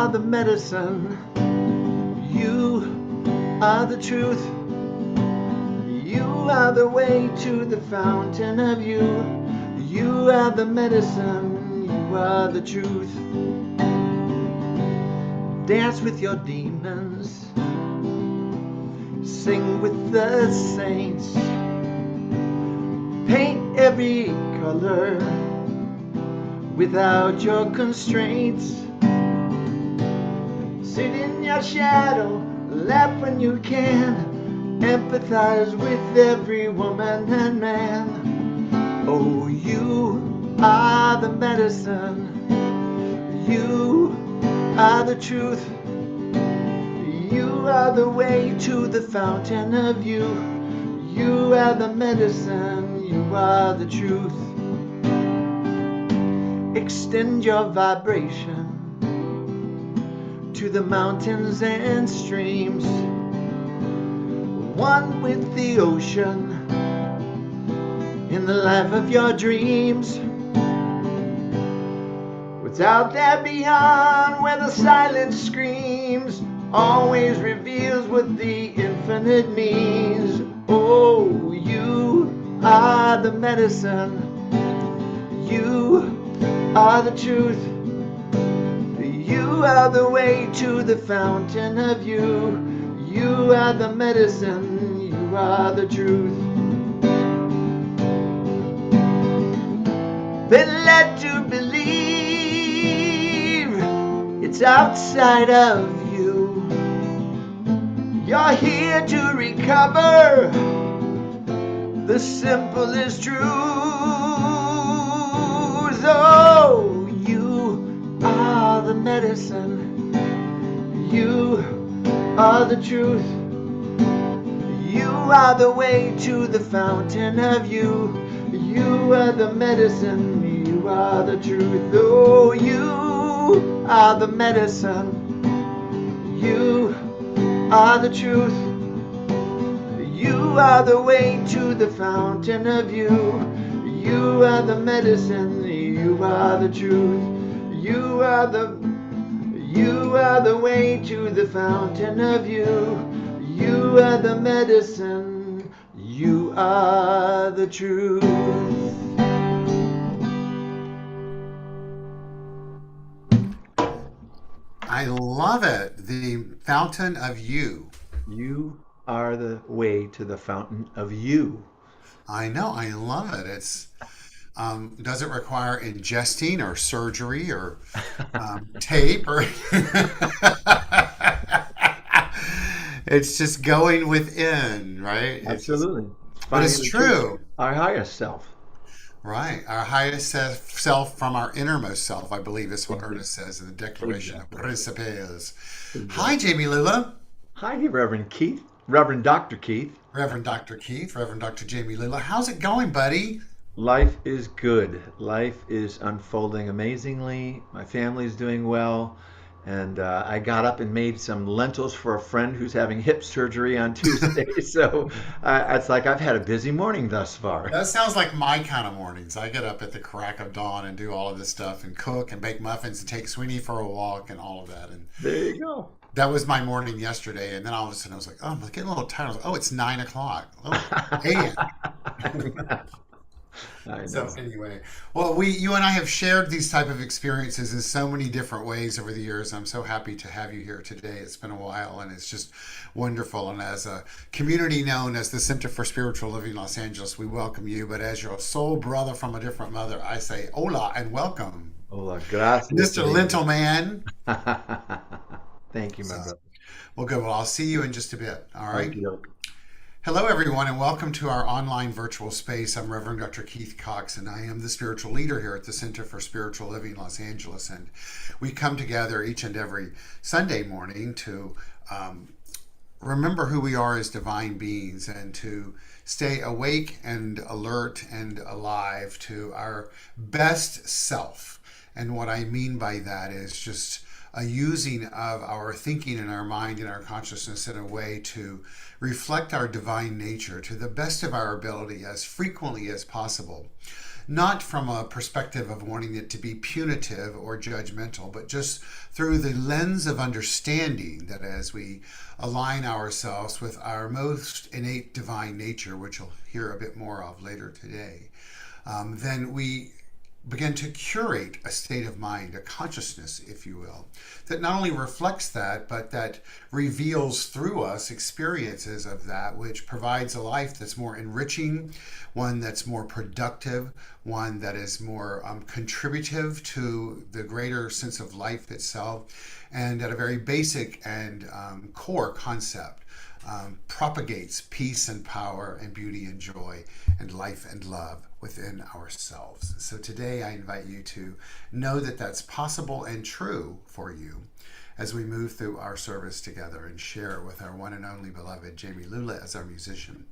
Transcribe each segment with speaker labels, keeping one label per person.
Speaker 1: are the medicine. You are the truth. You are the way to the fountain of you. You are the medicine. You are the truth. Dance with your demons. Sing with the saints. Paint every color without your constraints. Sit in your shadow, laugh when you can. Empathize with every woman and man. Oh, you are the medicine. You are the truth. You are the way to the fountain of you. You are the medicine. You are the truth. Extend your vibration to the mountains and streams. One with the ocean in the life of your dreams. What's out there beyond where the silence screams always reveals what the infinite means. Oh, you are the medicine. You are the truth. You are the way to the fountain of you. You are the medicine. You are the truth. Been led to believe it's outside of you. You're here to recover the simplest truths. Oh, you are the medicine. You are the truth. You are the way to the fountain of you. You are the medicine. You are the truth. Oh, you are the medicine. You are the truth. You are the way to the fountain of you. You are the medicine. You are the truth. You are the way to the fountain of you. You are the medicine. You are the truth.
Speaker 2: I love it. The fountain of you.
Speaker 1: You are the way to the fountain of you.
Speaker 2: I know. I love it. It's does it require ingesting or surgery or tape or it's just going within, right? It's just,
Speaker 1: Absolutely. It's
Speaker 2: but
Speaker 1: finding
Speaker 2: it's
Speaker 1: the truth.
Speaker 2: true,
Speaker 1: Our highest self.
Speaker 2: right? Our highest self from our innermost self, I believe is what
Speaker 1: Exactly.
Speaker 2: Ernest says in the Declaration of
Speaker 1: Exactly.
Speaker 2: Principes. Hi,
Speaker 1: Exactly.
Speaker 2: Jamie Lula.
Speaker 1: Hi, Reverend Keith. Reverend Dr. Keith.
Speaker 2: Reverend Dr. Keith, Reverend Dr. Jamie Lula. How's it going, buddy?
Speaker 1: Life is good. Life is unfolding amazingly. My family's doing well. And I got up and made some lentils for a friend who's having hip surgery on Tuesday. So it's like I've had a busy morning thus far.
Speaker 2: That sounds like my kind of mornings. I get up at the crack of dawn and do all of this stuff and cook and bake muffins and take Sweeney for a walk and all of that. And
Speaker 1: There you go.
Speaker 2: that was my morning yesterday. And then all of a sudden I was like, oh, I'm getting a little tired. I was like, oh, it's 9 o'clock. Oh, and
Speaker 1: I
Speaker 2: so
Speaker 1: know.
Speaker 2: anyway, well, you and I have shared these type of experiences in so many different ways over the years. I'm so happy to have you here today. It's been a while, and it's just wonderful. And as a community known as the Center for Spiritual Living Los Angeles, we welcome you. But as your soul brother from a different mother, I say hola and welcome,
Speaker 1: Hola, gracias,
Speaker 2: Mr.
Speaker 1: amigo.
Speaker 2: Lentil Man.
Speaker 1: Thank you, my
Speaker 2: So,
Speaker 1: brother.
Speaker 2: well, good. Well, I'll see you in just a bit. All right.
Speaker 1: Okie doke.
Speaker 2: Hello, everyone, and welcome to our online virtual space. I'm Reverend Dr. Keith Cox, and I am the spiritual leader here at the Center for Spiritual Living Los Angeles. And we come together each and every Sunday morning to remember who we are as divine beings and to stay awake and alert and alive to our best self. And what I mean by that is just a using of our thinking and our mind and our consciousness in a way to reflect our divine nature to the best of our ability as frequently as possible. not from a perspective of wanting it to be punitive or judgmental, but just through the lens of understanding that as we align ourselves with our most innate divine nature, which you'll hear a bit more of later today, then we begin to curate a state of mind, a consciousness, if you will, that not only reflects that, but that reveals through us experiences of that, which provides a life that's more enriching, one that's more productive, one that is more contributive to the greater sense of life itself, and at a very basic and core concept, propagates peace and power and beauty and joy and life and love within ourselves. So today I invite you to know that that's possible and true for you as we move through our service together and share with our one and only beloved Jamie Lula as our musician.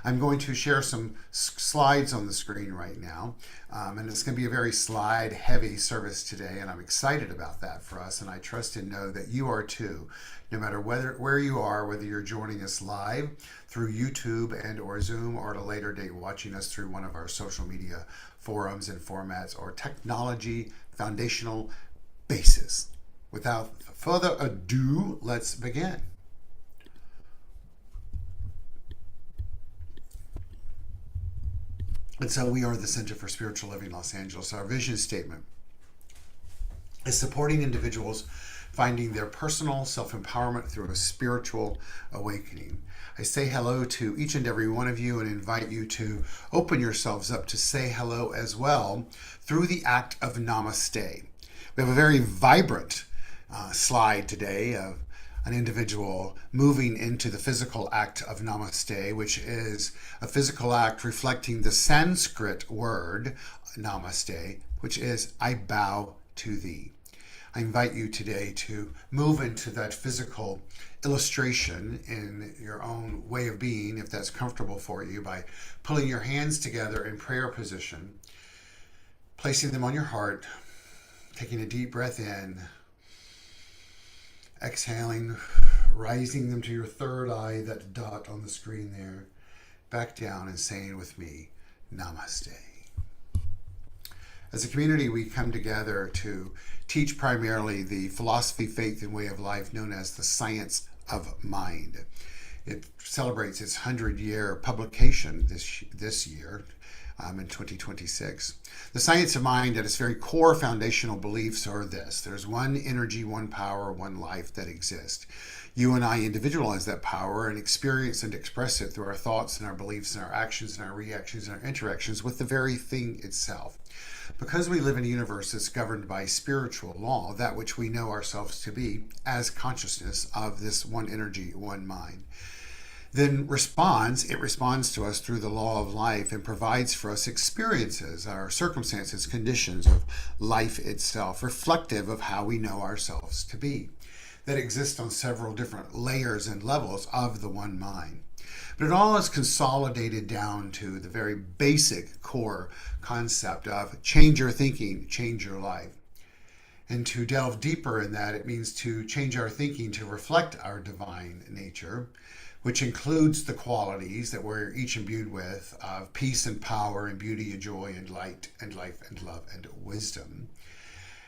Speaker 2: I'm going to share some slides on the screen right now, and it's going to be a very slide-heavy service today, and I'm excited about that for us, and I trust and know that you are too, no matter where you are, whether you're joining us live through YouTube and or Zoom, or at a later date watching us through one of our social media forums and formats or technology foundational bases. Without further ado, let's begin. And so we are the Center for Spiritual Living Los Angeles. Our vision statement is supporting individuals finding their personal self-empowerment through a spiritual awakening. I say hello to each and every one of you and invite you to open yourselves up to say hello as well through the act of namaste. We have a very vibrant slide today of an individual moving into the physical act of namaste, which is a physical act reflecting the Sanskrit word namaste, which is I bow to thee. I invite you today to move into that physical illustration in your own way of being, if that's comfortable for you, by pulling your hands together in prayer position, placing them on your heart, taking a deep breath in, exhaling, rising them to your third eye, that dot on the screen there, back down and saying with me, Namaste. As a community, we come together to teach primarily the philosophy, faith, and way of life known as the science of mind. It celebrates its 100-year publication this year, in 2026. The science of mind at its very core foundational beliefs are this: there's one energy, one power, one life that exists. You and I individualize that power and experience and express it through our thoughts and our beliefs and our actions and our reactions and our interactions with the very thing itself. Because we live in a universe that's governed by spiritual law, that which we know ourselves to be as consciousness of this one energy, one mind, then it responds to us through the law of life and provides for us experiences, our circumstances, conditions of life itself, reflective of how we know ourselves to be, that exist on several different layers and levels of the one mind. But it all is consolidated down to the very basic core concept of change your thinking, change your life. And to delve deeper in that, it means to change our thinking to reflect our divine nature, which includes the qualities that we're each imbued with of peace and power and beauty and joy and light and life and love and wisdom.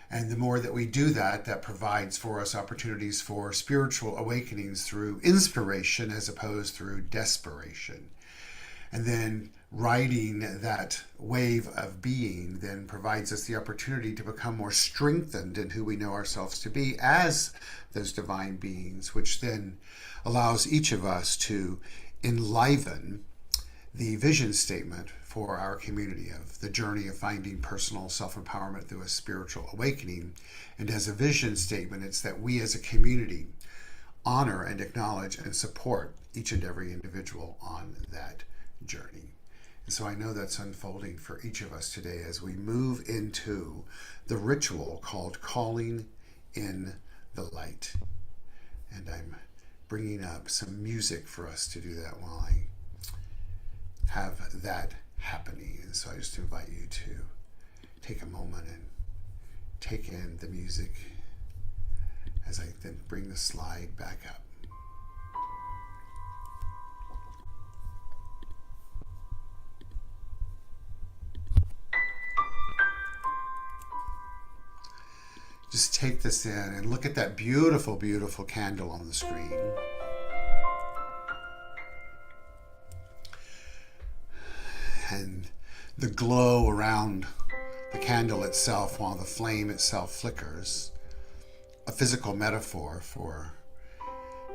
Speaker 2: And the more that we do that, that provides for us opportunities for spiritual awakenings through inspiration as opposed through desperation. And then riding that wave of being then provides us the opportunity to become more strengthened in who we know ourselves to be as those divine beings, which then allows each of us to enliven the vision statement for our community of the journey of finding personal self-empowerment through a spiritual awakening. And as a vision statement, it's that we as a community honor and acknowledge and support each and every individual on that journey. And so I know that's unfolding for each of us today as we move into the ritual called calling in the light. And I'm bringing up some music for us to do that while I have that happening. And so I just invite you to take a moment and take in the music as I then bring the slide back up. just take this in and look at that beautiful, beautiful candle on the screen. And the glow around the candle itself while the flame itself flickers. A physical metaphor for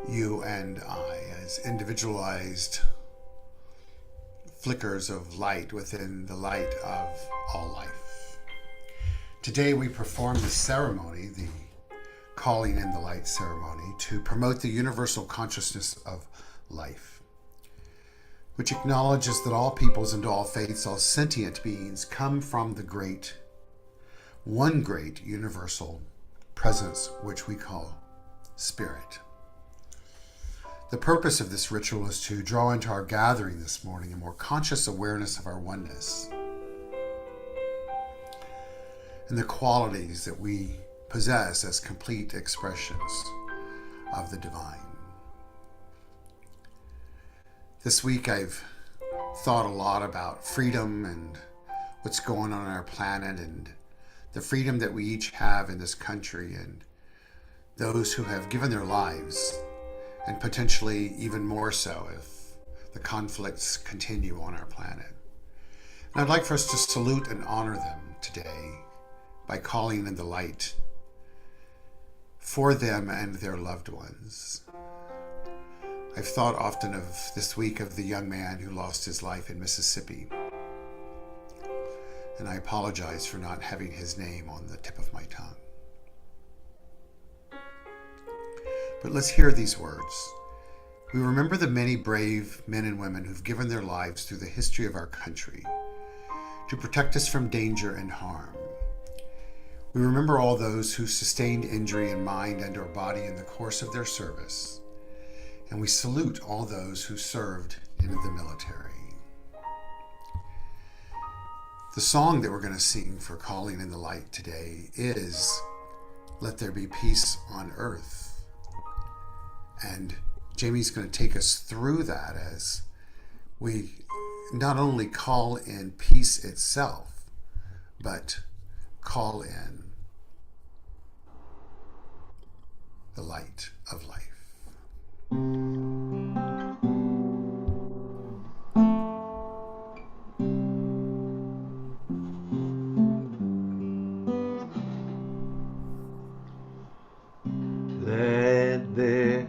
Speaker 2: you and I as individualized flickers of light within the light of all life. Today we perform the ceremony, the calling in the light ceremony, to promote the universal consciousness of life, which acknowledges that all peoples and all faiths, all sentient beings come from the one great universal presence, which we call Spirit. The purpose of this ritual is to draw into our gathering this morning a more conscious awareness of our oneness and the qualities that we possess as complete expressions of the divine. This week I've thought a lot about freedom and what's going on our planet and the freedom that we each have in this country and those who have given their lives, and potentially even more so if the conflicts continue on our planet. And I'd like for us to salute and honor them today by calling in the light for them and their loved ones. I've thought often of this week of the young man who lost his life in Mississippi, and I apologize for not having his name on the tip of my tongue. But let's hear these words. We remember the many brave men and women who've given their lives through the history of our country to protect us from danger and harm. We remember all those who sustained injury in mind and or body in the course of their service. And we salute all those who served in the military. The song that we're going to sing for calling in the light today is Let There Be Peace on Earth. And Jamie's going to take us through that as we not only call in peace itself, but call in the light of life.
Speaker 1: Let there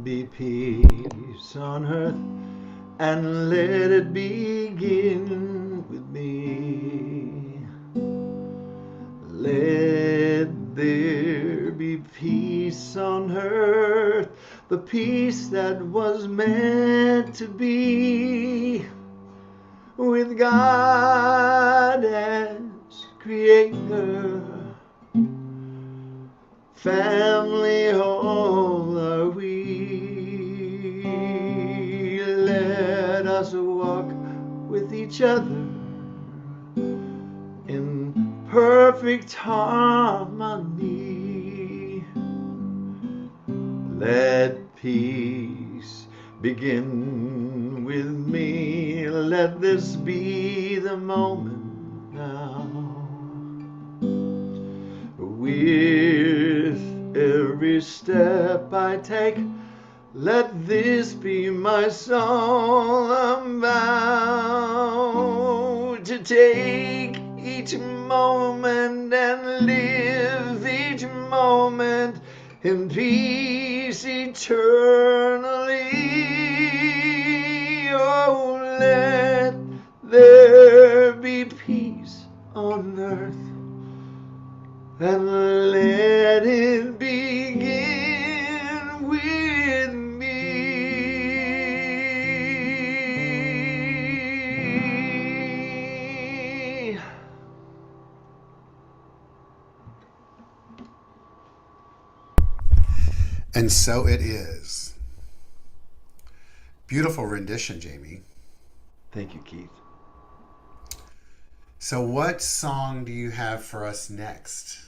Speaker 1: be peace on earth, and let it begin with me. Let there be peace on earth, the peace that was meant to be, with God as creator, family whole are we. Let us walk with each other in perfect harmony. Let peace begin with me. Let this be the moment now. With every step I take, let this be my soul. I'm bound to take each moment and live each moment in peace eternally. Oh, let there be peace on earth, and let it begin with me.
Speaker 2: And so it is. Beautiful rendition, Jamie.
Speaker 1: Thank you, Keith.
Speaker 2: So what song do you have for us next?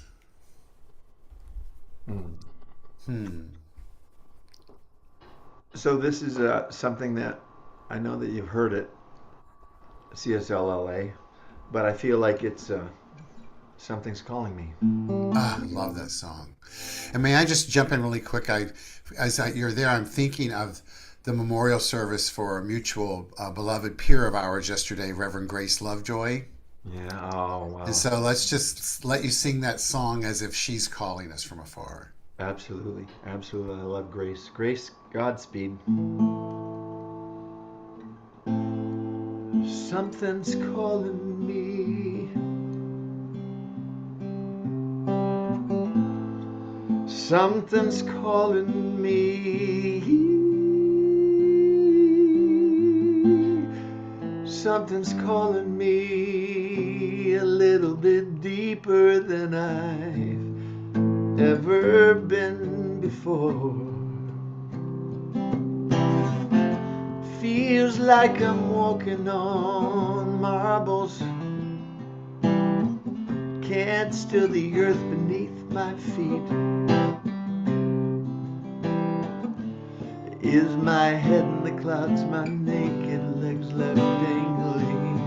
Speaker 1: So this is something that I know that you've heard it, CSL-LA, but I feel like it's Something's calling me.
Speaker 2: Ah, I love that song. And may I just jump in really quick? You're there, I'm thinking of the memorial service for a mutual beloved peer of ours yesterday, Reverend Grace Lovejoy.
Speaker 1: Yeah. Oh, wow.
Speaker 2: And so let's just let you sing that song as if she's calling us from afar.
Speaker 1: Absolutely. Absolutely. I love Grace. Grace, Godspeed. Something's calling me. Something's calling me. Something's calling me a little bit deeper than I've ever been before. Feels like I'm walking on marbles. Can't stir the earth beneath my feet. Is my head in the clouds, my naked legs left dangling.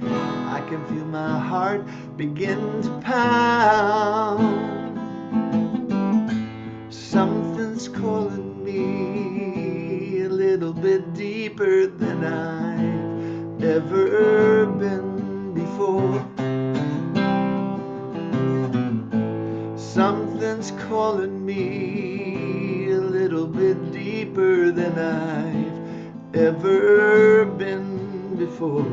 Speaker 1: I can feel my heart begin to pound. Something's calling me a little bit deeper than I've ever been before. Something's calling me a little bit deeper than I've ever been before.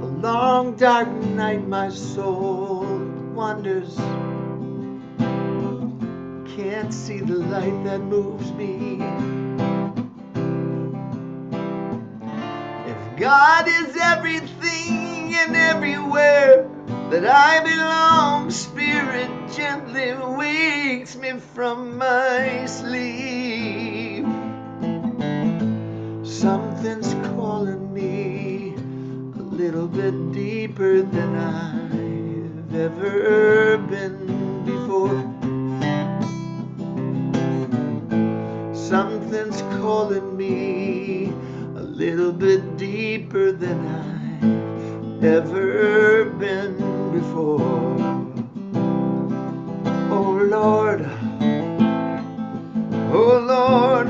Speaker 1: A long dark night my soul wanders. Can't see the light that moves me. If God is everything and everywhere that I belong, Spirit gently wakes me from my sleep. Something's calling me a little bit deeper than I've ever been before. Something's calling me a little bit deeper than I've ever been before. Oh Lord, oh Lord,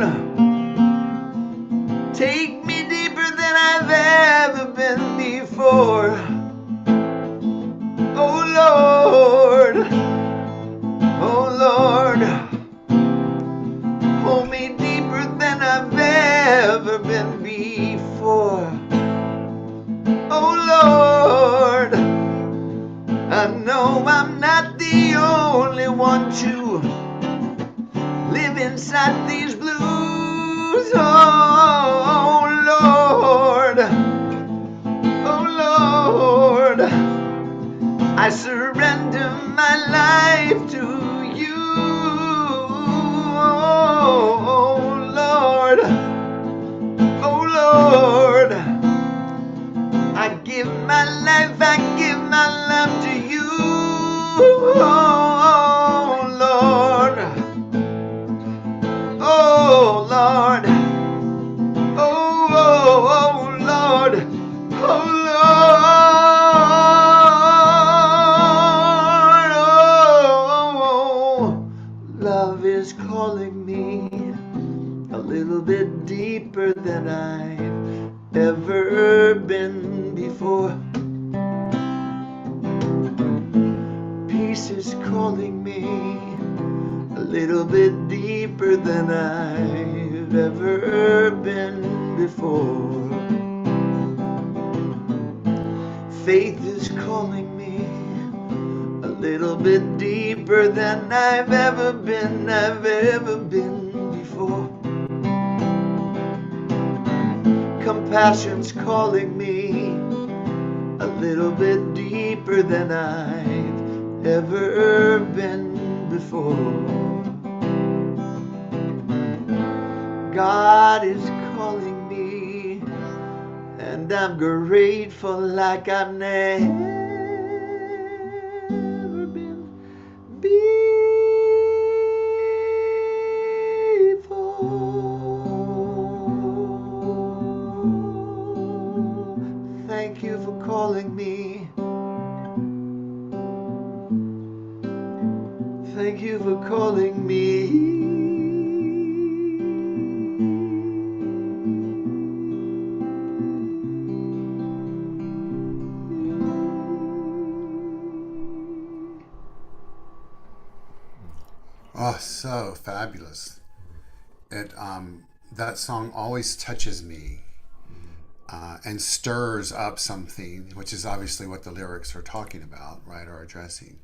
Speaker 1: take me deeper than I've ever been before. Oh Lord, oh Lord, hold me deeper than I've ever been before. Oh Lord, I know I'm not the only one to live inside these blues. Oh Lord, oh Lord, I surrender my life to you. Oh Lord, oh Lord, I give my life, I give my love to you. Oh Lord, oh Lord, oh Lord, oh Lord, oh, love is calling me a little bit deeper than I've ever been before. Peace is calling me a little bit deeper than I've ever been before. Faith is calling me a little bit deeper than I've ever been before. Compassion's calling me a little bit deeper than I've ever been before. God is calling me, and I'm grateful like I've never been before. Thank you for calling me Thank you for calling me.
Speaker 2: Oh, so fabulous. It that song always touches me and stirs up something, which is obviously what the lyrics are talking about, right, or addressing.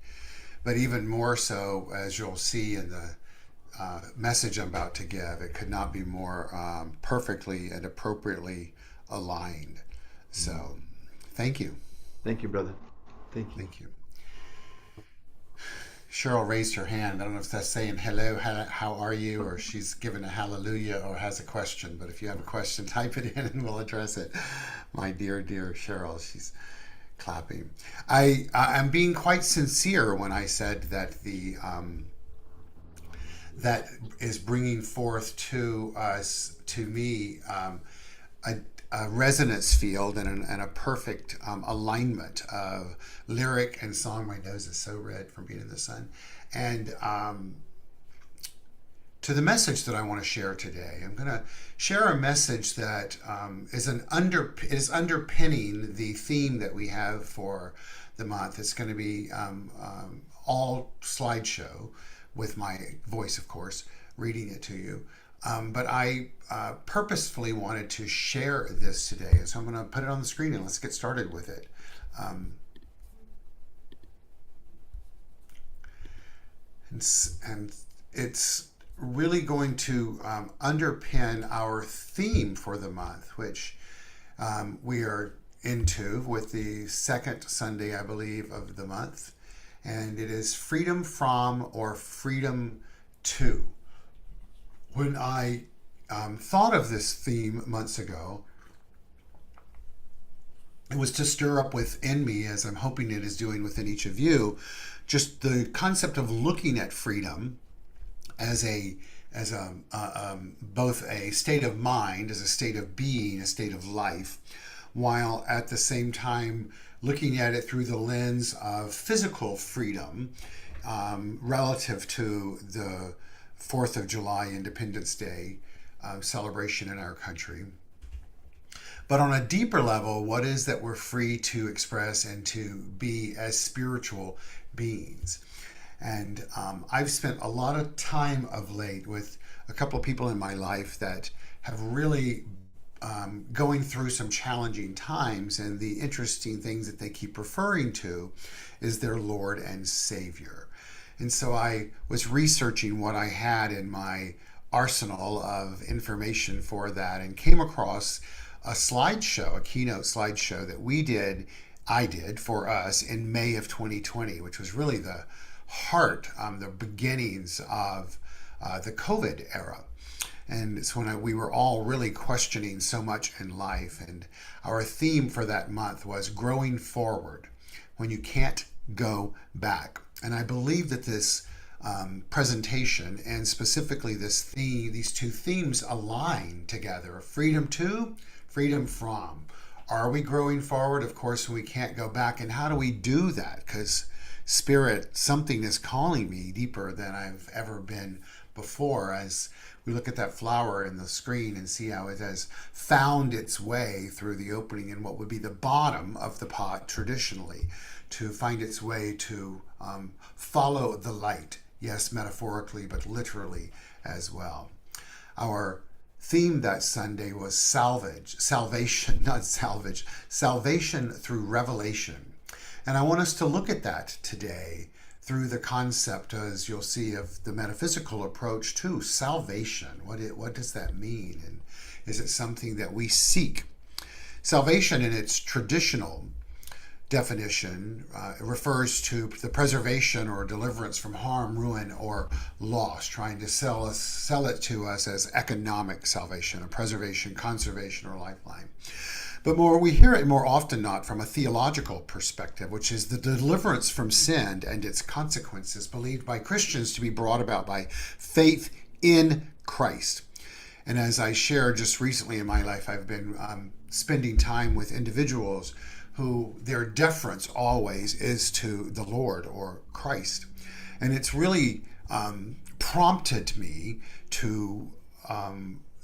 Speaker 2: But even more so, as you'll see in the message I'm about to give, it could not be more perfectly and appropriately aligned. So, thank you.
Speaker 1: Thank you, brother. Thank you.
Speaker 2: Thank you. Cheryl raised her hand. I don't know if that's saying hello, how are you, or she's given a hallelujah or has a question. But if you have a question, type it in and we'll address it. My dear, dear Cheryl, she's clapping. I'm being quite sincere when I said that that is bringing forth to us, to me, a, a resonance field and a perfect alignment of lyric and song. My nose is so red from being in the sun. And to the message that I want to share today, I'm going to share a message that is underpinning the theme that we have for the month. It's going to be all slideshow with my voice, of course, reading it to you. But I purposefully wanted to share this today. So I'm going to put it on the screen and let's get started with it. And it's really going to underpin our theme for the month, which we are into with the second Sunday, I believe, of the month. And it is freedom from or freedom to. When I thought of this theme months ago, it was to stir up within me, as I'm hoping it is doing within each of you, just the concept of looking at freedom as both a state of mind, as a state of being, a state of life, while at the same time looking at it through the lens of physical freedom relative to the 4th of July Independence Day celebration in our country. But on a deeper level, what is that we're free to express and to be as spiritual beings? And I've spent a lot of time of late with a couple of people in my life that have really going through some challenging times, and the interesting things that they keep referring to is their Lord and Savior. And so I was researching what I had in my arsenal of information for that and came across a slideshow, a keynote slideshow that I did for us in May of 2020, which was really the heart, the beginnings of the COVID era. And it's when we were all really questioning so much in life. And our theme for that month was growing forward when you can't go back. And I believe that this presentation and specifically this theme, these two themes align together: freedom to, freedom from. Are we growing forward? Of course, we can't go back. And how do we do that? Because Spirit, something is calling me deeper than I've ever been before, as we look at that flower in the screen and see how it has found its way through the opening in what would be the bottom of the pot traditionally, to find its way to follow the light. Yes, metaphorically, but literally as well. Our theme that Sunday was salvation through revelation. And I want us to look at that today through the concept, as you'll see, of the metaphysical approach to salvation. What does that mean? And is it something that we seek? Salvation in its traditional definition refers to the preservation or deliverance from harm, ruin, or loss, trying to sell it to us as economic salvation, a preservation, conservation, or lifeline. But we hear it more often not from a theological perspective, which is the deliverance from sin and its consequences believed by Christians to be brought about by faith in Christ. And as I shared just recently in my life, I've been spending time with individuals who their deference always is to the Lord or Christ. And it's really prompted me to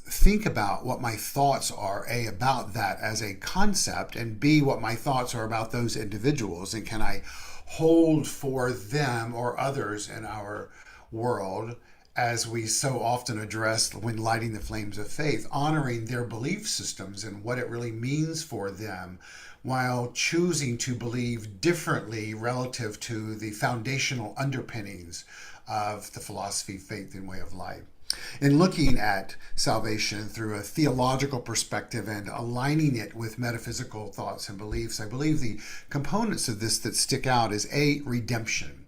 Speaker 2: think about what my thoughts are, A, about that as a concept, and B, what my thoughts are about those individuals, and can I hold for them or others in our world, as we so often address when lighting the flames of faith, honoring their belief systems and what it really means for them, while choosing to believe differently relative to the foundational underpinnings of the philosophy, faith, and way of life. In looking at salvation through a theological perspective and aligning it with metaphysical thoughts and beliefs, I believe the components of this that stick out is A, redemption.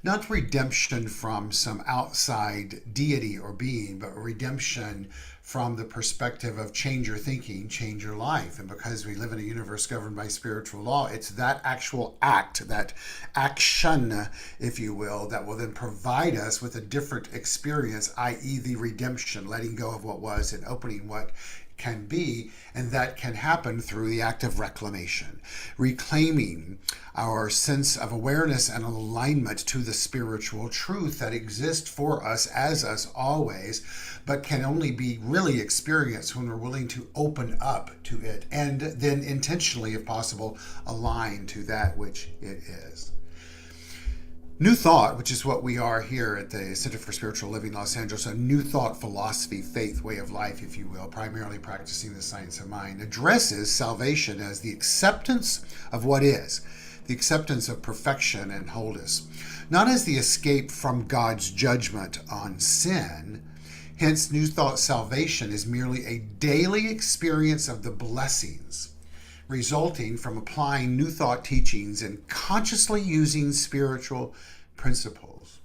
Speaker 2: Not redemption from some outside deity or being, but redemption from the perspective of change your thinking, change your life. And because we live in a universe governed by spiritual law, it's that actual act, that action, if you will, that will then provide us with a different experience, i.e. the redemption, letting go of what was and opening what can be, and that can happen through the act of reclamation, reclaiming our sense of awareness and alignment to the spiritual truth that exists for us as us always, but can only be really experienced when we're willing to open up to it and then intentionally, if possible, align to that which it is. New Thought, which is what we are here at the Center for Spiritual Living Los Angeles, a New Thought philosophy, faith, way of life, if you will, primarily practicing the science of mind, addresses salvation as the acceptance of what is, the acceptance of perfection and wholeness, not as the escape from God's judgment on sin. Hence, New Thought salvation is merely a daily experience of the blessings resulting from applying New Thought teachings and consciously using spiritual principles.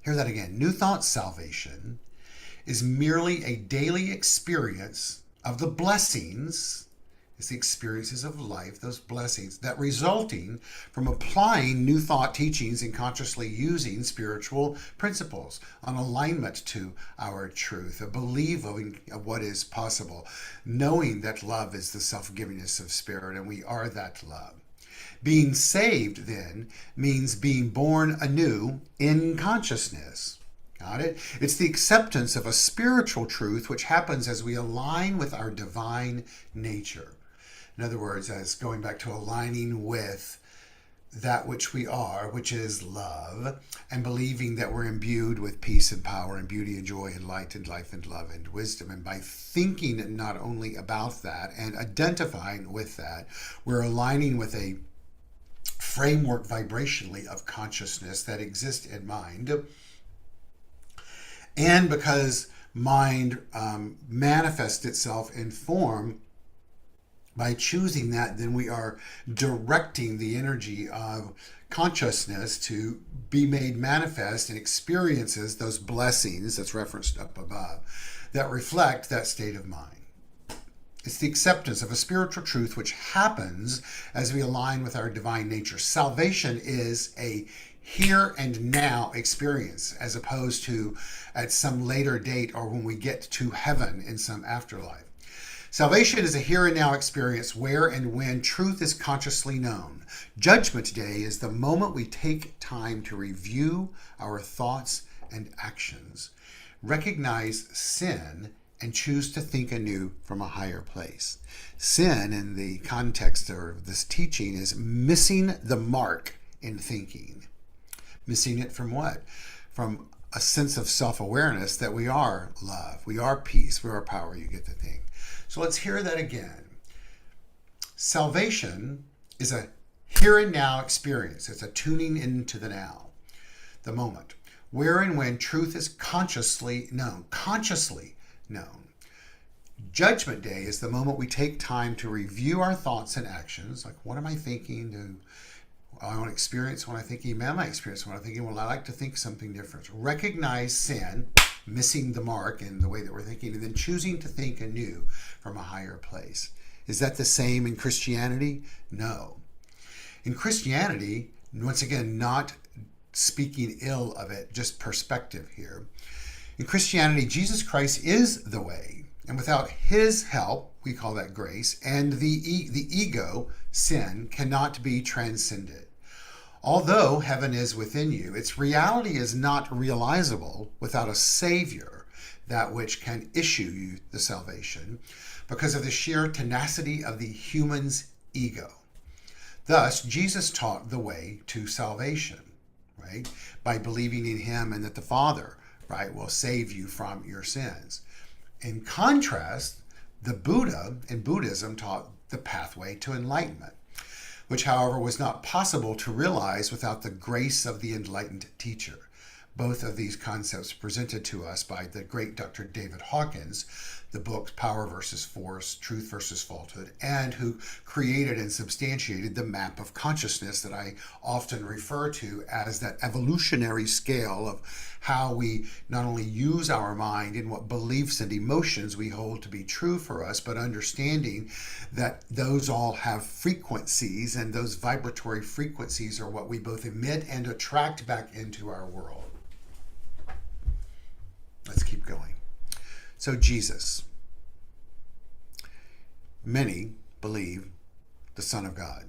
Speaker 2: Hear that again. New Thought salvation is merely a daily experience of the blessings, it's the experiences of life, those blessings that resulting from applying New Thought teachings and consciously using spiritual principles on alignment to our truth, a belief of what is possible, knowing that love is the self-givingness of spirit and we are that love. Being saved then means being born anew in consciousness. Got it? It's the acceptance of a spiritual truth which happens as we align with our divine nature. In other words, as going back to aligning with that which we are, which is love, and believing that we're imbued with peace and power and beauty and joy and light and life and love and wisdom. And by thinking not only about that and identifying with that, we're aligning with a framework vibrationally of consciousness that exists in mind. And because mind manifests itself in form, by choosing that, then we are directing the energy of consciousness to be made manifest and experiences those blessings that's referenced up above that reflect that state of mind. It's the acceptance of a spiritual truth which happens as we align with our divine nature. Salvation is a here and now experience as opposed to at some later date or when we get to heaven in some afterlife. Salvation is a here and now experience where and when truth is consciously known. Judgment Day is the moment we take time to review our thoughts and actions, recognize sin, and choose to think anew from a higher place. Sin, in the context of this teaching, is missing the mark in thinking. Missing it from what? From a sense of self-awareness that we are love, we are peace, we are power, you get the thing. So let's hear that again. Salvation is a here and now experience. It's a tuning into the now, the moment, where and when truth is consciously known. Consciously known. Judgment Day is the moment we take time to review our thoughts and actions. Like, what am I thinking? Do I want to experience what I'm thinking? Am I experiencing what I'm thinking? Well, I like to think something different. Recognize sin, missing the mark in the way that we're thinking, and then choosing to think anew from a higher place. Is that the same in Christianity? No. In Christianity, once again, not speaking ill of it, just perspective here. In Christianity, Jesus Christ is the way, and without his help, we call that grace, and the ego, sin, cannot be transcended. Although heaven is within you, its reality is not realizable without a Savior, that which can issue you the salvation, because of the sheer tenacity of the human's ego. Thus, Jesus taught the way to salvation, right? By believing in him and that the Father, right, will save you from your sins. In contrast, the Buddha in Buddhism taught the pathway to enlightenment, which, however, was not possible to realize without the grace of the enlightened teacher. Both of these concepts presented to us by the great Dr. David Hawkins, the book Power versus Force, Truth versus Falsehood, and who created and substantiated the map of consciousness that I often refer to as that evolutionary scale of how we not only use our mind in what beliefs and emotions we hold to be true for us, but understanding that those all have frequencies, and those vibratory frequencies are what we both emit and attract back into our world. Let's keep going. So Jesus, many believe the Son of God.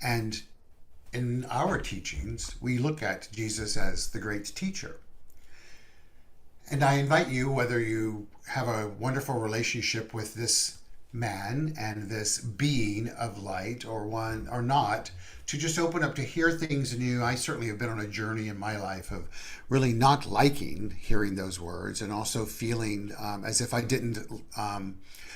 Speaker 2: And in our teachings, we look at Jesus as the great teacher. And I invite you, whether you have a wonderful relationship with this man and this being of light or one or not, to just open up to hear things new. I certainly have been on a journey in my life of really not liking hearing those words, and also feeling as if I didn't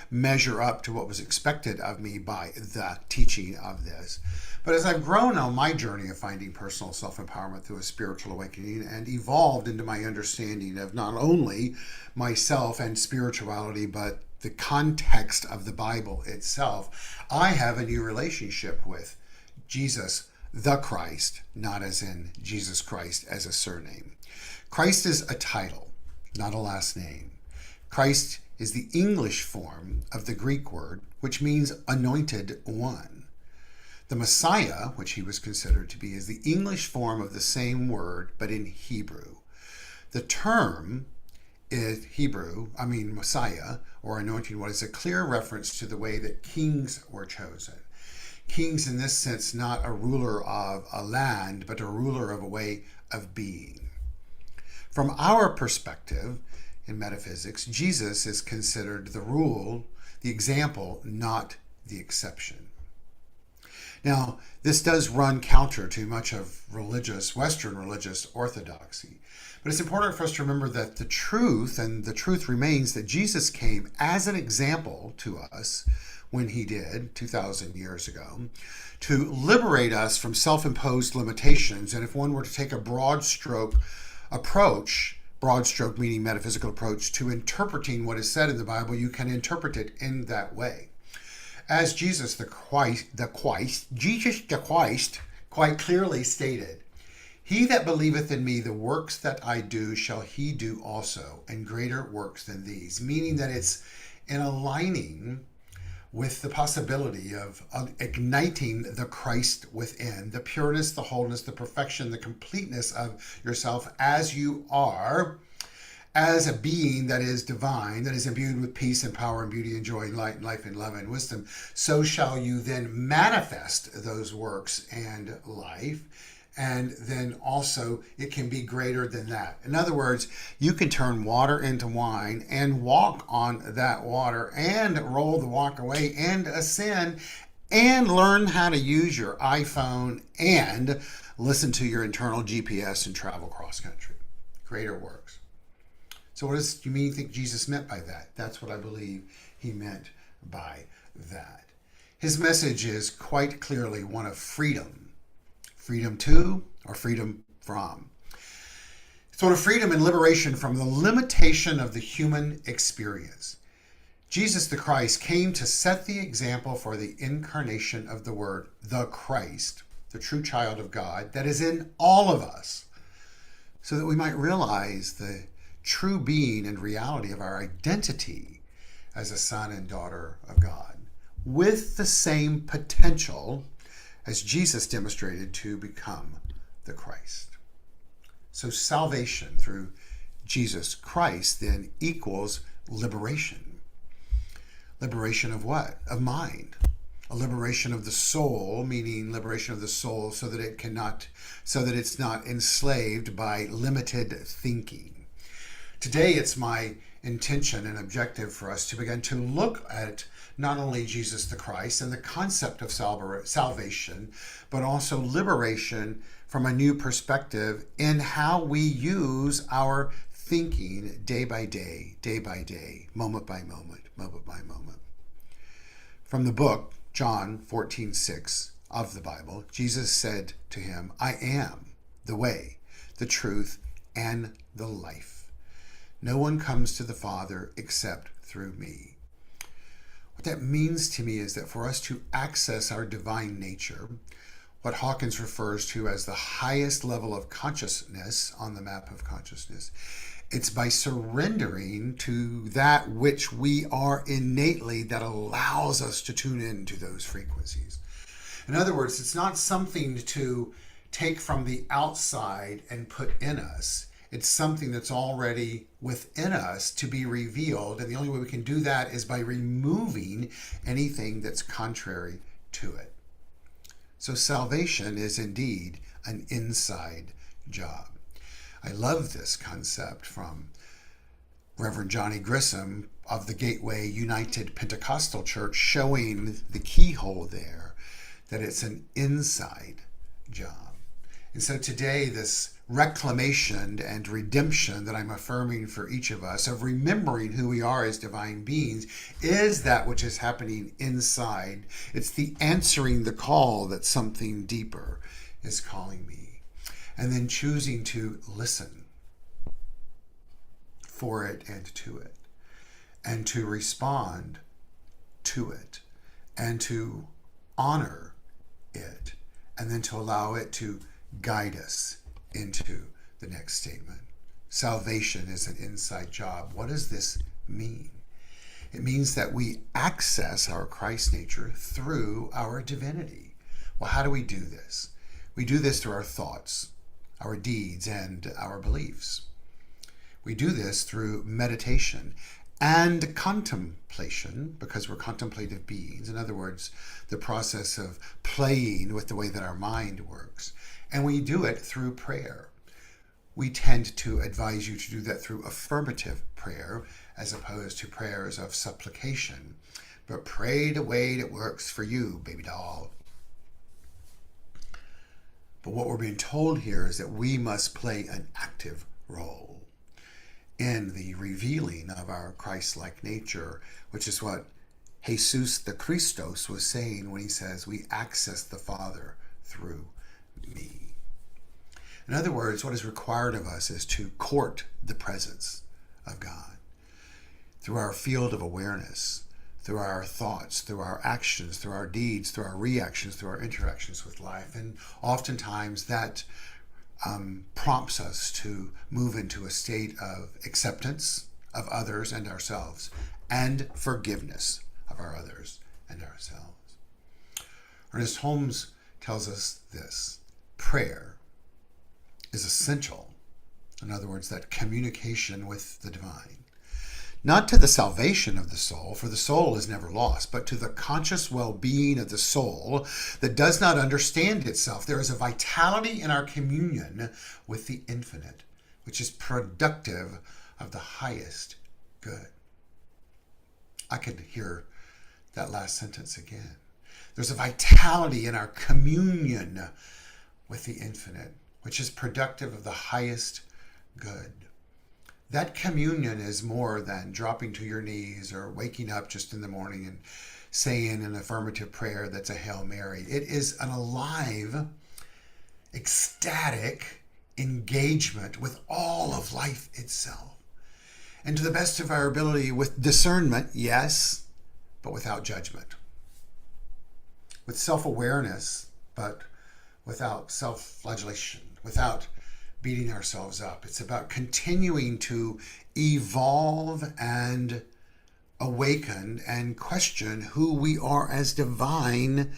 Speaker 2: measure up to what was expected of me by the teaching of this. But as I've grown on my journey of finding personal self-empowerment through a spiritual awakening and evolved into my understanding of not only myself and spirituality, but the context of the Bible itself, I have a new relationship with Jesus, the Christ, not as in Jesus Christ as a surname. Christ is a title, not a last name. Christ is the English form of the Greek word, which means anointed one. The Messiah, which he was considered to be, is the English form of the same word, but in Hebrew. The term is Messiah, or anointing one, is a clear reference to the way that kings were chosen. Kings, in this sense, not a ruler of a land, but a ruler of a way of being. From our perspective in metaphysics, Jesus is considered the rule, the example, not the exception. Now, this does run counter to much of Western religious orthodoxy. But it's important for us to remember that the truth remains that Jesus came as an example to us when he did 2,000 years ago, to liberate us from self-imposed limitations. And if one were to take a broad stroke meaning metaphysical approach, to interpreting what is said in the Bible, you can interpret it in that way. As Jesus the Christ quite clearly stated, "He that believeth in me, the works that I do shall he do also, and greater works than these," meaning that it's in aligning with the possibility of igniting the Christ within, the pureness, the wholeness, the perfection, the completeness of yourself as you are, as a being that is divine, that is imbued with peace and power and beauty and joy and light and life and love and wisdom. So shall you then manifest those works and life. And then also it can be greater than that. In other words, you can turn water into wine and walk on that water and roll the walk away and ascend and learn how to use your iPhone and listen to your internal GPS and travel cross country. Greater works. So what do you think Jesus meant by that? That's what I believe he meant by that. His message is quite clearly one of freedom. Freedom to or freedom from. Sort of freedom and liberation from the limitation of the human experience. Jesus the Christ came to set the example for the incarnation of the Word, the Christ, the true child of God, that is in all of us, so that we might realize the true being and reality of our identity as a son and daughter of God, with the same potential as Jesus demonstrated to become the Christ. So salvation through Jesus Christ then equals liberation. Liberation of what? Of mind. A liberation of the soul, meaning liberation of the soul so that it's not enslaved by limited thinking. Today, it's my intention and objective for us to begin to look at not only Jesus the Christ and the concept of salvation, but also liberation from a new perspective in how we use our thinking day by day, moment by moment, moment by moment. From the book, John 14:6 of the Bible, Jesus said to him, I am the way, the truth, and the life. No one comes to the Father except through me. What that means to me is that for us to access our divine nature, what Hawkins refers to as the highest level of consciousness on the map of consciousness, it's by surrendering to that which we are innately that allows us to tune into those frequencies. In other words, it's not something to take from the outside and put in us. It's something that's already within us to be revealed. And the only way we can do that is by removing anything that's contrary to it. So salvation is indeed an inside job. I love this concept from Reverend Johnny Grissom of the Gateway United Pentecostal Church, showing the keyhole there, that it's an inside job. And so today, this reclamation and redemption that I'm affirming for each of us, of remembering who we are as divine beings, is that which is happening inside. It's the answering the call that something deeper is calling me. And then choosing to listen for it and to it, and to respond to it, and to honor it, and then to allow it to guide us into the next statement. Salvation is an inside job. What does this mean? It means that we access our Christ nature through our divinity. Well, how do we do this? We do this through our thoughts, our deeds, and our beliefs. We do this through meditation and contemplation, because we're contemplative beings. In other words, the process of playing with the way that our mind works. And we do it through prayer. We tend to advise you to do that through affirmative prayer as opposed to prayers of supplication. But pray the way that works for you, baby doll. But what we're being told here is that we must play an active role in the revealing of our Christ-like nature, which is what Jesus the Christos was saying when he says, we access the Father through me. In other words, what is required of us is to court the presence of God through our field of awareness, through our thoughts, through our actions, through our deeds, through our reactions, through our interactions with life. And oftentimes that prompts us to move into a state of acceptance of others and ourselves, and forgiveness of our others and ourselves. Ernest Holmes tells us this: prayer is essential. In other words, that communication with the divine. Not to the salvation of the soul, for the soul is never lost, but to the conscious well-being of the soul that does not understand itself. There is a vitality in our communion with the infinite, which is productive of the highest good. I could hear that last sentence again. There's a vitality in our communion with the infinite, which is productive of the highest good. That communion is more than dropping to your knees or waking up just in the morning and saying an affirmative prayer that's a Hail Mary. It is an alive, ecstatic engagement with all of life itself. And to the best of our ability, with discernment, yes, but without judgment. With self-awareness, but without self-flagellation, without beating ourselves up. It's about continuing to evolve and awaken and question who we are as divine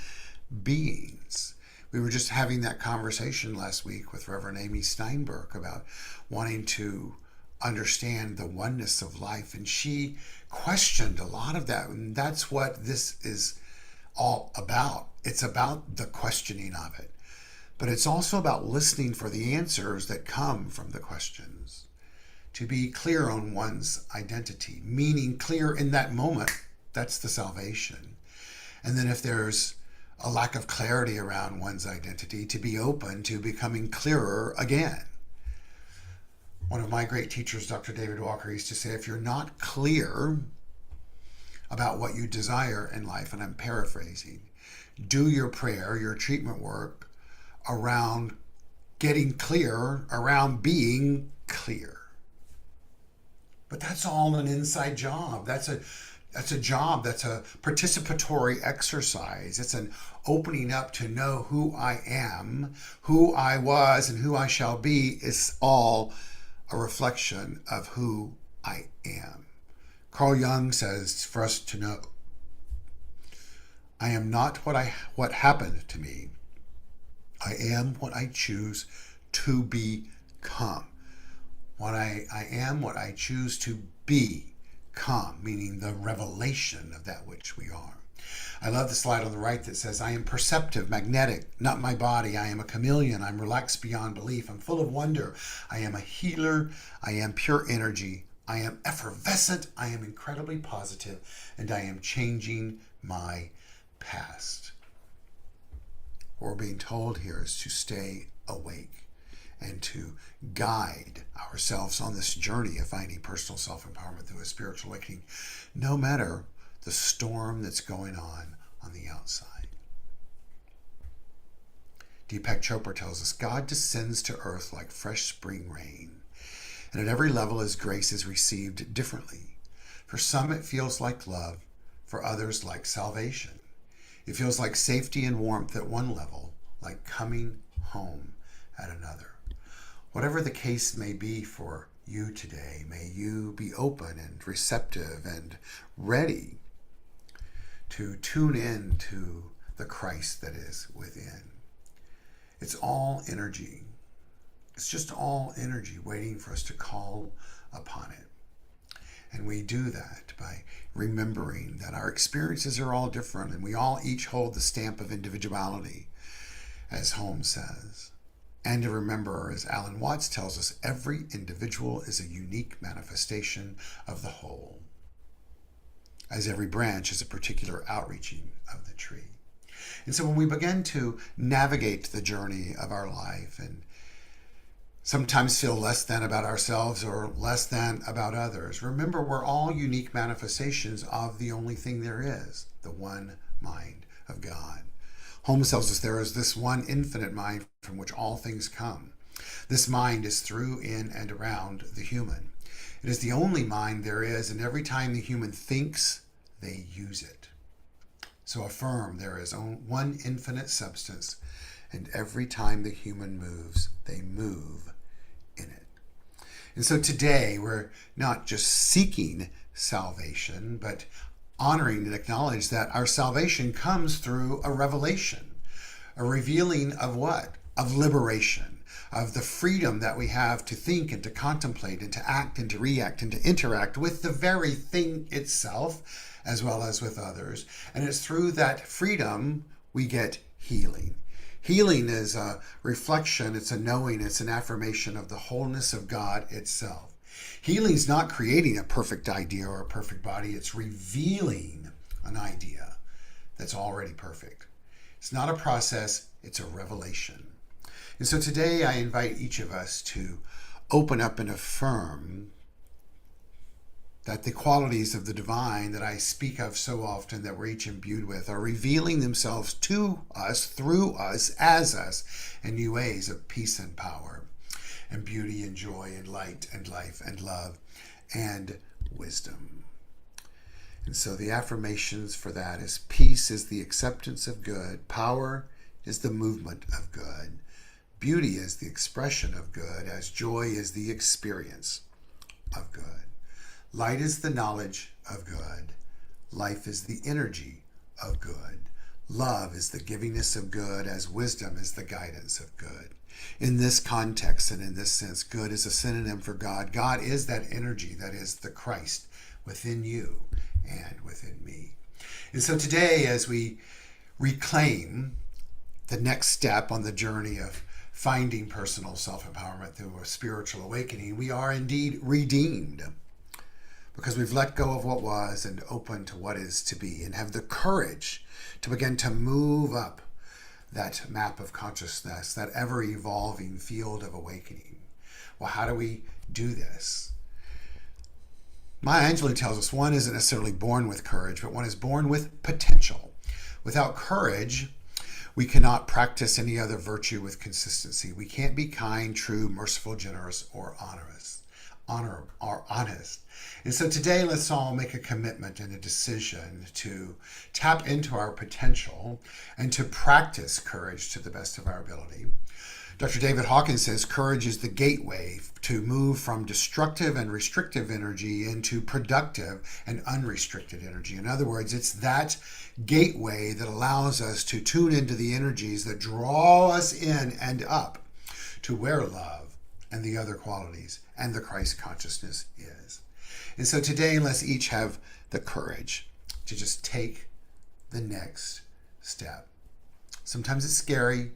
Speaker 2: beings. We were just having that conversation last week with Reverend Amy Steinberg about wanting to understand the oneness of life. And she questioned a lot of that. And that's what this is all about. It's about the questioning of it. But it's also about listening for the answers that come from the questions. To be clear on one's identity, meaning clear in that moment, that's the salvation. And then if there's a lack of clarity around one's identity, to be open to becoming clearer again. One of my great teachers, Dr. David Walker, used to say, if you're not clear about what you desire in life, and I'm paraphrasing, do your prayer, your treatment work around getting clear, around being clear. But that's all an inside job. That's a job, that's a participatory exercise. It's an opening up to know who I am, who I was, and who I shall be. Is all a reflection of who I am. Carl Jung says for us to know, I am not what happened to me. I am what I choose to become. I am what I choose to become, meaning the revelation of that which we are. I love the slide on the right that says, I am perceptive, magnetic, not my body. I am a chameleon. I'm relaxed beyond belief. I'm full of wonder. I am a healer. I am pure energy. I am effervescent. I am incredibly positive, and I am changing my past. What we're being told here is to stay awake and to guide ourselves on this journey of finding personal self-empowerment through a spiritual awakening, no matter the storm that's going on the outside. Deepak Chopra tells us, God descends to earth like fresh spring rain, and at every level his grace is received differently. For some it feels like love, for others like salvation. It feels like safety and warmth at one level, like coming home at another. Whatever the case may be for you today, may you be open and receptive and ready to tune in to the Christ that is within. It's all energy. It's just all energy waiting for us to call upon it. And we do that by remembering that our experiences are all different and we all each hold the stamp of individuality, as Holmes says. And to remember, as Alan Watts tells us, every individual is a unique manifestation of the whole, as every branch is a particular outreaching of the tree. And so when we begin to navigate the journey of our life and sometimes feel less than about ourselves or less than about others, remember we're all unique manifestations of the only thing there is, the one mind of God. Holmes tells us there is this one infinite mind from which all things come. This mind is through, in, and around the human. It is the only mind there is, and every time the human thinks, they use it. So affirm there is one infinite substance, and every time the human moves, they move in it. And so today, we're not just seeking salvation, but honoring and acknowledge that our salvation comes through a revelation, a revealing of what? Of liberation, of the freedom that we have to think and to contemplate and to act and to react and to interact with the very thing itself, as well as with others. And it's through that freedom we get healing. Healing is a reflection, it's a knowing, it's an affirmation of the wholeness of God itself. Healing is not creating a perfect idea or a perfect body. It's revealing an idea that's already perfect. It's not a process, it's a revelation. And so today I invite each of us to open up and affirm that the qualities of the divine that I speak of so often, that we're each imbued with, are revealing themselves to us, through us, as us, in new ways of peace and power, and beauty and joy and light and life and love and wisdom. And so the affirmations for that is: peace is the acceptance of good, power is the movement of good, beauty is the expression of good, as joy is the experience of good. Light is the knowledge of good, life is the energy of good, love is the givingness of good, as wisdom is the guidance of good. in this context and in this sense, good is a synonym for God. God is that energy that is the Christ within you and within me. And so today, as we reclaim the next step on the journey of finding personal self-empowerment through a spiritual awakening, we are indeed redeemed because we've let go of what was and open to what is to be, and have the courage to begin to move up that map of consciousness, that ever-evolving field of awakening. Well, how do we do this? Maya Angelou tells us one isn't necessarily born with courage, but one is born with potential. Without courage, we cannot practice any other virtue with consistency. We can't be kind, true, merciful, generous, or honest. And so today, let's all make a commitment and a decision to tap into our potential and to practice courage to the best of our ability. Dr. David Hawkins says courage is the gateway to move from destructive and restrictive energy into productive and unrestricted energy. In other words, it's that gateway that allows us to tune into the energies that draw us in and up to where love and the other qualities and the Christ consciousness is. And so today, let's each have the courage to just take the next step. Sometimes it's scary,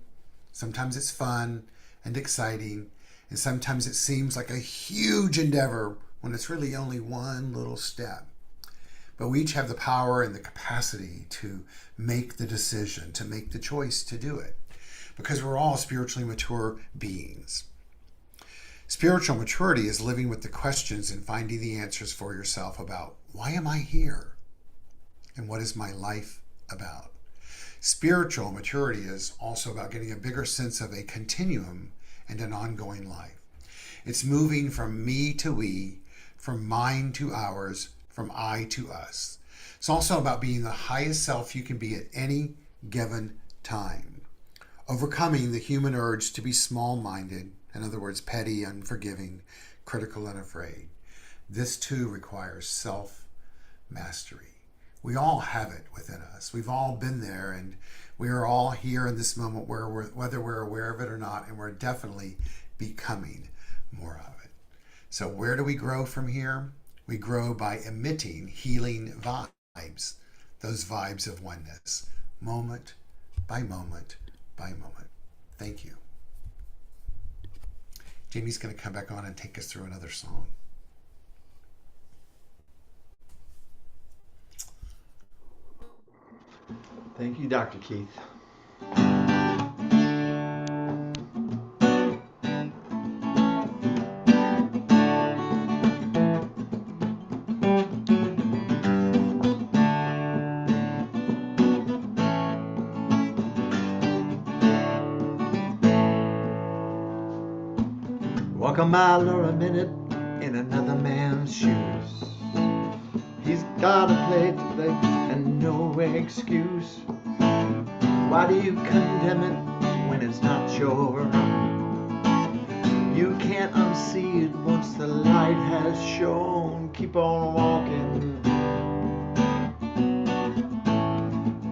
Speaker 2: sometimes it's fun and exciting, and sometimes it seems like a huge endeavor when it's really only one little step. But we each have the power and the capacity to make the decision, to make the choice to do it, because we're all spiritually mature beings. Spiritual maturity is living with the questions and finding the answers for yourself about why am I here and what is my life about. Spiritual maturity is also about getting a bigger sense of a continuum and an ongoing life. It's moving from me to we, from mine to ours, from I to us. It's also about being the highest self you can be at any given time. Overcoming the human urge to be small-minded, in other words, petty, unforgiving, critical, and afraid. This too requires self-mastery. We all have it within us. We've all been there, and we are all here in this moment whether we're aware of it or not, and we're definitely becoming more of it. So where do we grow from here? We grow by emitting healing vibes, those vibes of oneness, moment by moment by moment. Thank you. Jamie's going to come back on and take us through another song.
Speaker 1: Thank you, Dr. Keith. Walk a mile or a minute in another man's shoes. He's got a plate to play and no excuse. Why do you condemn it when it's not your own? You can't unsee it once the light has shone. Keep on walking.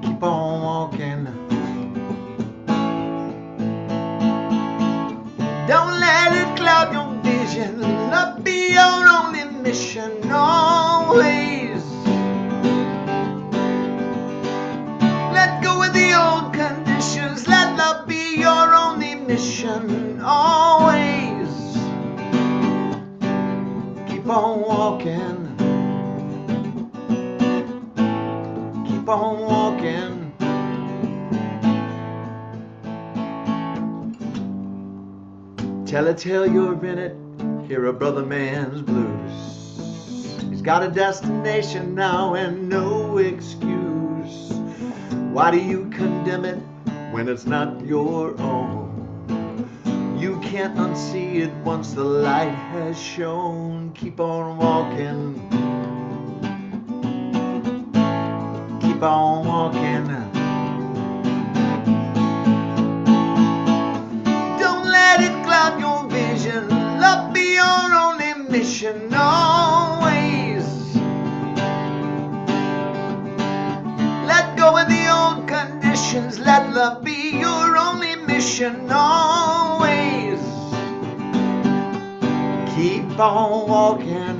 Speaker 1: Keep on walking. Don't let it cloud your vision. Love be your only mission always. Let go of the old conditions. Let love be your only mission always. Keep on walking. Keep on walking. Tell a tale you're in it, hear a brother man's blues. He's got a destination now and no excuse. Why do you condemn it when it's not your own? You can't unsee it once the light has shone. Keep on walking. Keep on walking. Your vision, love be your only mission always. Let go of the old conditions, let love be your only mission always. Keep on walking.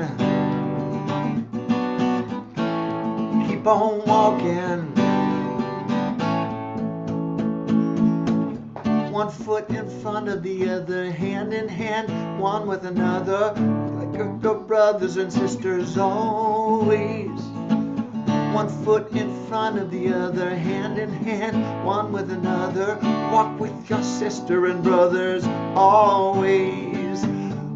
Speaker 1: Keep on walking. One foot in front of the other, hand in hand, one with another, like your brothers and sisters always. One foot in front of the other, hand in hand, one with another. Walk with your sister and brothers always.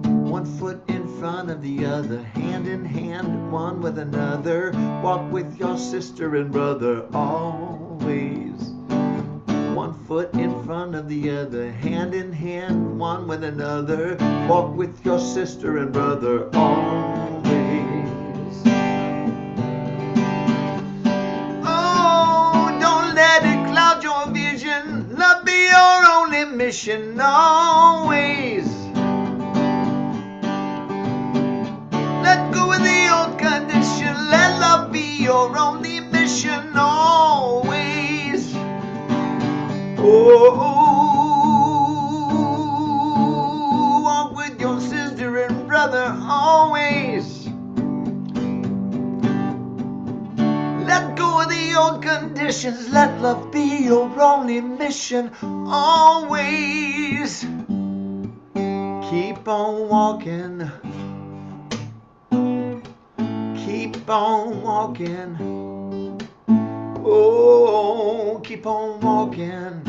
Speaker 1: One foot in front of the other, hand in hand, one with another. Walk with your sister and brother always. One foot in front of the other, hand in hand, one with another. Walk with your sister and brother always. Oh, don't let it cloud your vision. Love be your only mission always. Let go of the old condition. Let love be your only mission always. Oh, walk with your sister and brother always. Let go of the old conditions. Let love be your only mission always. Keep on walking. Keep on walking. Oh, keep on walking.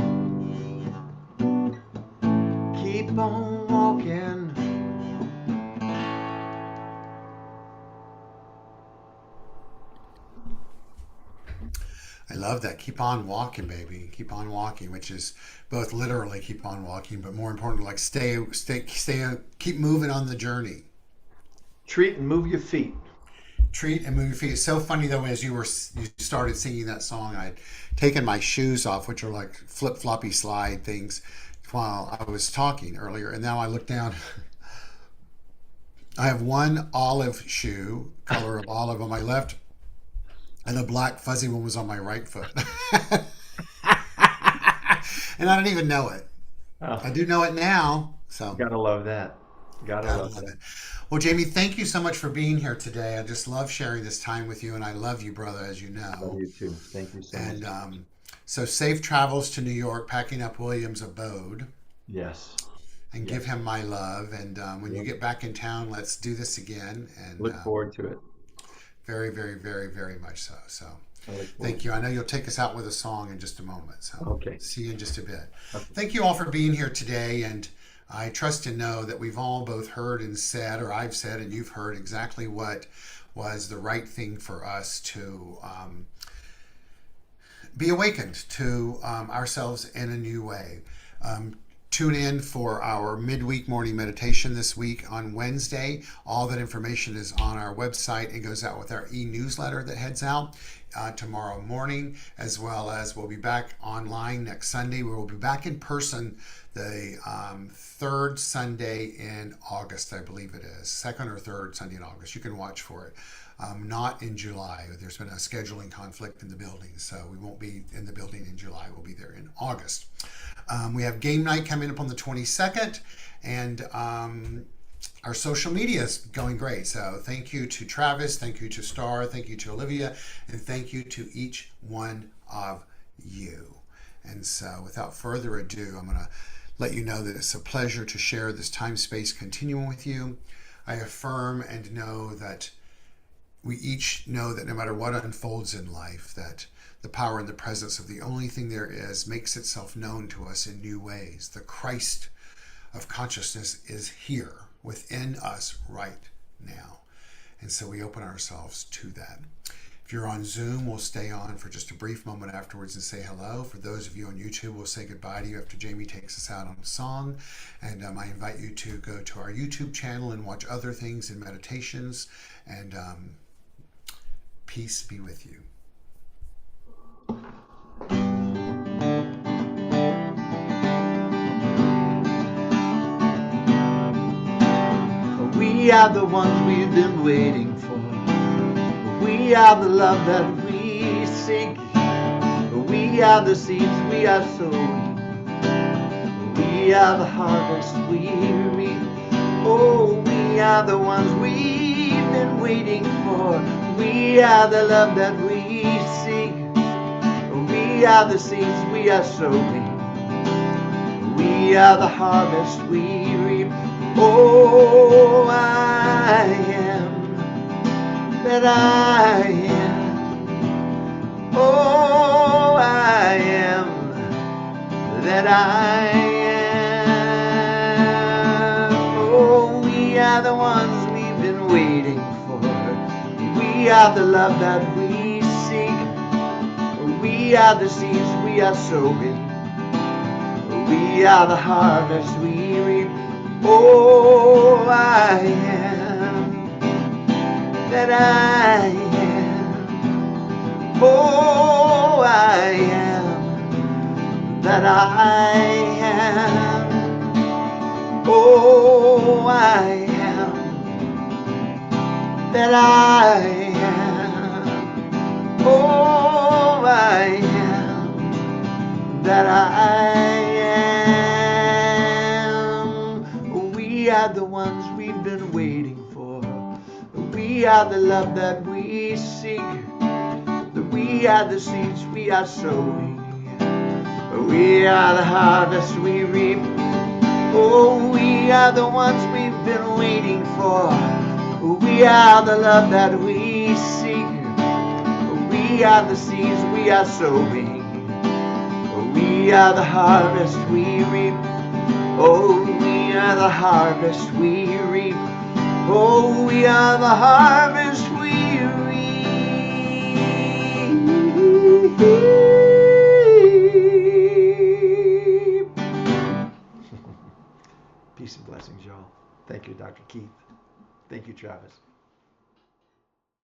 Speaker 1: Keep on walking.
Speaker 2: I love that. Keep on walking, baby. Keep on walking, which is both literally keep on walking, but more importantly, like keep moving on the journey.
Speaker 1: Treat and move your feet.
Speaker 2: Treat and move your feet. It's so funny though, as you started singing that song, I'd taken my shoes off, which are like flip floppy slide things, while I was talking earlier, and now I look down. I have one olive shoe, color of olive, on my left, and a black fuzzy one was on my right foot. And I don't even know it.
Speaker 1: Oh,
Speaker 2: I do know it now. So
Speaker 1: gotta love that. Gotta
Speaker 2: gotta
Speaker 1: love
Speaker 2: love
Speaker 1: that.
Speaker 2: it. Well, Jamie, thank you so much for being here today. I just love sharing this time with you, and I love you, brother, as you
Speaker 1: Love
Speaker 2: know.
Speaker 1: you too. Thank you so much.
Speaker 2: And so safe travels to New York, packing up William's abode,
Speaker 1: Yes.
Speaker 2: and give
Speaker 1: Yes.
Speaker 2: him my love. And when you
Speaker 1: Yep.
Speaker 2: get back in town, let's do this again. And
Speaker 1: Look forward to it.
Speaker 2: very, very, very, very much so. So
Speaker 1: I look forward.
Speaker 2: thank you. I know you'll take us out with a song in just a moment. So
Speaker 1: Okay.
Speaker 2: see you in just a bit.
Speaker 1: Okay.
Speaker 2: Thank you all for being here today. And I trust and know that we've all both heard and said, or I've said and you've heard exactly what was the right thing for us to be awakened to ourselves in a new way. Tune in for our midweek morning meditation this week on Wednesday. All that information is on our website. It goes out with our e-newsletter that heads out tomorrow morning, as well as we'll be back online next Sunday. We will be back in person the third Sunday in August, I believe it is. Second or third Sunday in August. You can watch for it. Not in July. There's been a scheduling conflict in the building, so we won't be in the building in July. We'll be there in August. We have game night coming up on the 22nd, and our social media is going great. So thank you to Travis, thank you to Star, thank you to Olivia, and thank you to each one of you. And so without further ado, I'm going to let you know that it's a pleasure to share this time-space continuum with you. I affirm and know that we each know that no matter what unfolds in life, that the power and the presence of the only thing there is makes itself known to us in new ways. The Christ of consciousness is here within us right now. And so we open ourselves to that. If you're on Zoom, we'll stay on for just a brief moment afterwards and say hello. For those of you on YouTube, we'll say goodbye to you after Jamie takes us out on a song. And I invite you to go to our YouTube channel and watch other things and meditations. And peace be with you.
Speaker 1: We are the ones we've been waiting for. We are the love that we seek. We are the seeds we are sowing. We are the harvest we reap. Oh, we are the ones we've been waiting for. We are the love that we seek. We are the seeds we are sowing. We are the harvest we reap. Oh, I am that I am. Oh, I am that I am. Oh, we are the ones we've been waiting for. We are the love that we seek. We are the seeds we are sowing. We are the harvest we reap. Oh, I am that I am. Oh, I am that I am. Oh, I am that I am. Oh, I am that I am. We are the ones we've been waiting for. We are the love that we seek. We are the seeds we are sowing. We are the harvest we reap. Oh, we are the ones we've been waiting for. We are the love that we seek. We are the seeds we are sowing. We are the harvest we reap. Oh, we are the harvest we reap. Oh, we are the harvest we reap.